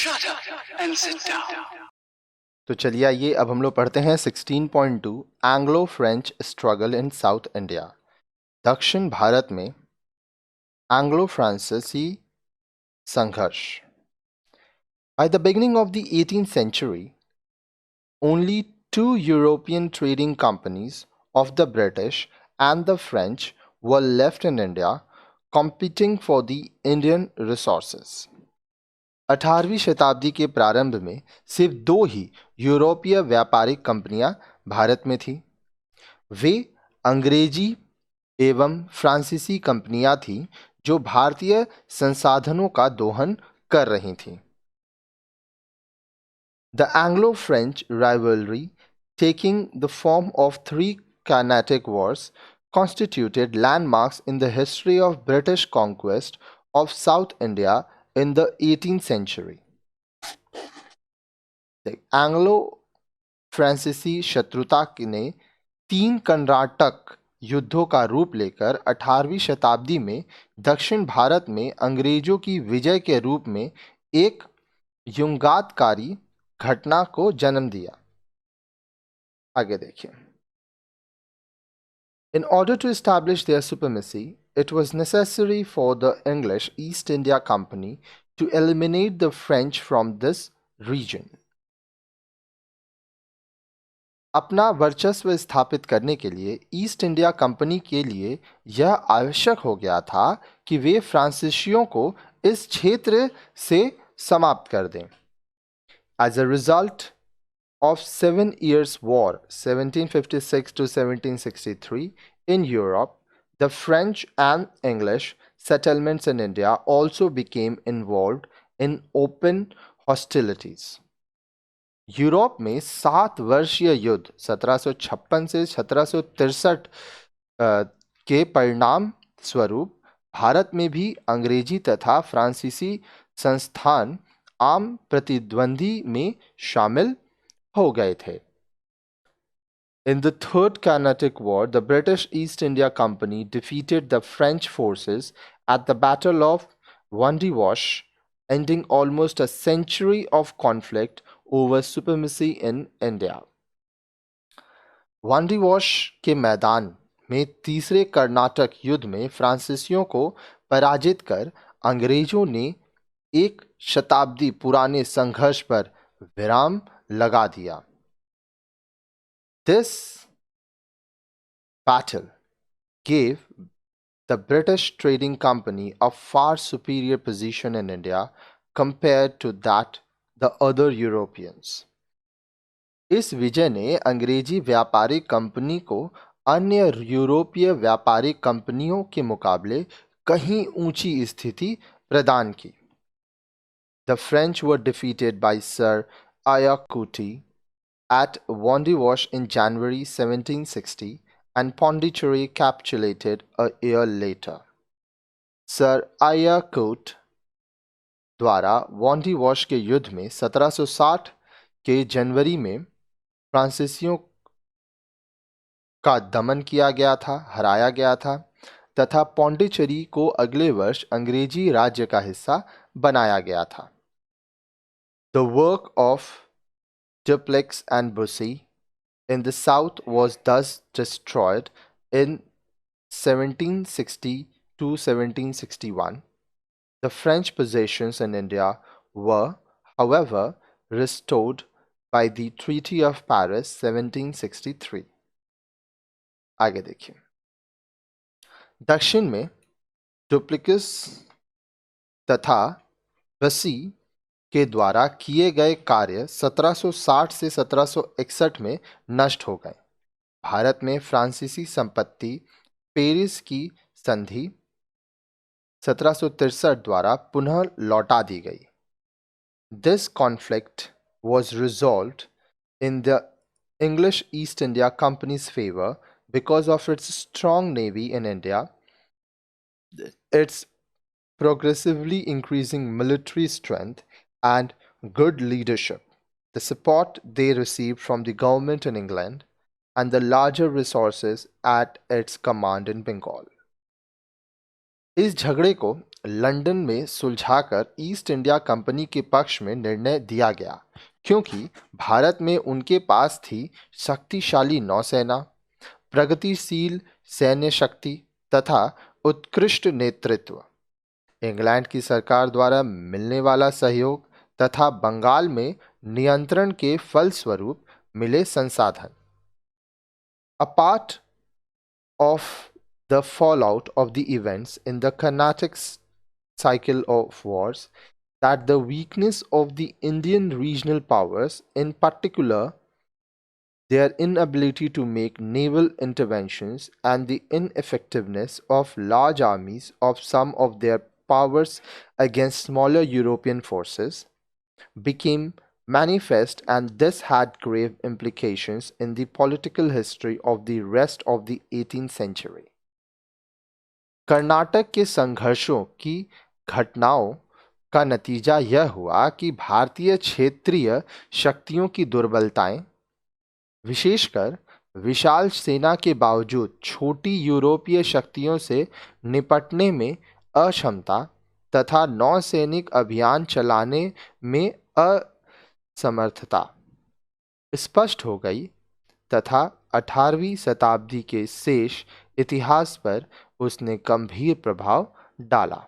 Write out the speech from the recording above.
Shut up and sit down. तो चलिए आइए अब हम लोग पढ़ते हैं 16.2 Anglo French struggle in south India. दक्षिण भारत में एंग्लो फ्रांसीसी संघर्ष। By the beginning of the 18th century, only two European trading companies of the British and the French were left in India, competing for the Indian resources. 18वीं शताब्दी के प्रारंभ में सिर्फ दो ही यूरोपीय व्यापारिक कंपनियां भारत में थीं। वे अंग्रेजी एवं फ्रांसीसी कंपनियां थीं जो भारतीय संसाधनों का दोहन कर रही थीं। The Anglo-French rivalry, taking the form of three kinetic wars, constituted landmarks in the history of British conquest of South India in the 18th century. Anglo फ्रांसीसी शत्रुता ने तीन कर्नाटक युद्धों का रूप लेकर 18वीं शताब्दी में दक्षिण भारत में अंग्रेजों की विजय के रूप में एक युगांतकारी घटना को जन्म दिया। आगे देखिए। In order to establish their supremacy, it was necessary for the English East India Company to eliminate the French from this region. अपना वर्चस्व स्थापित करने के लिए ईस्ट इंडिया कंपनी के लिए यह आवश्यक हो गया था कि वे फ्रांसीसियों को इस क्षेत्र से समाप्त कर दें। As a result of 7 years' war, 1756 to 1763, in Europe, the French and English settlements in India also became involved in open hostilities. Europe में 7 वर्षीय युद्ध 1756 से 1763 के परिणाम स्वरूप भारत में भी अंग्रेजी तथा फ्रांसीसी संस्थान आम प्रतिद्वंदी में शामिल हो गए थे। In the Third Carnatic War, the British East India Company defeated the French forces at the Battle of Wandiwash, ending almost a century of conflict over supremacy in India. Wandiwash के मैदान में तीसरे कर्नाटक युद्ध में फ्रांसीसियों को पराजित कर अंग्रेजों ने एक शताब्दी पुराने संघर्ष पर विराम लगा दिया। This battle gave the British Trading Company a far superior position in India compared to that the other Europeans. इस विजय ने अंग्रेजी व्यापारिक कंपनी को अन्य यूरोपीय व्यापारिक कंपनियों के मुकाबले कहीं ऊंची स्थिति प्रदान की। The French were defeated by Sir Ayacuti at Wandiwash in January 1760 and Pondicherry capitulated a year later. Sir Ayacuti द्वारा वांडीवॉश के युद्ध में 1760 के जनवरी में फ्रांसीसियों का दमन किया गया था, हराया गया था तथा पौंडीचेरी को अगले वर्ष अंग्रेजी राज्य का हिस्सा बनाया गया था। The work of Dupleix and Bussy in the south was thus destroyed in 1760 to 1761. The French possessions in India were, however, restored by the Treaty of Paris 1763. आगे देखिए। दक्षिण में डुप्लिकस तथा बसी के द्वारा किए गए कार्य 1760 से 1761 में नष्ट हो गए। भारत में फ्रांसीसी संपत्ति पेरिस की संधि 1763 द्वारा पुनः लौटा दी गई। This conflict was resolved in the English East India Company's favor because of its strong navy in India, its progressively increasing military strength and good leadership, the support they received from the government in England, and the larger resources at its command in Bengal. इस झगड़े को London में सुलझाकर east India company के पक्ष में निर्णय दिया गया, क्योंकि भारत में उनके पास थी शक्तिशाली नौसेना, प्रगतिशील सैन्य शक्ति तथा उत्कृष्ट नेतृत्व। इंग्लैंड की सरकार द्वारा मिलने वाला सहयोग तथा बंगाल में नियंत्रण के फलस्वरूप मिले संसाधन। Apart of the fallout of the events in the Carnatic cycle of wars, that the weakness of the Indian regional powers, in particular their inability to make naval interventions and the ineffectiveness of large armies of some of their powers against smaller European forces, became manifest, and this had grave implications in the political history of the rest of the 18th century. Karnataka के संघर्षों की घटनाओं का नतीजा यह हुआ कि भारतीय क्षेत्रीय शक्तियों की दुर्बलताएं, विशेषकर विशाल सेना के बावजूद छोटी यूरोपीय शक्तियों से निपटने में अक्षमता तथा नौसैनिक अभियान चलाने में असमर्थता स्पष्ट हो गई तथा 18वीं शताब्दी के शेष इतिहास पर उसने गंभीर प्रभाव डाला।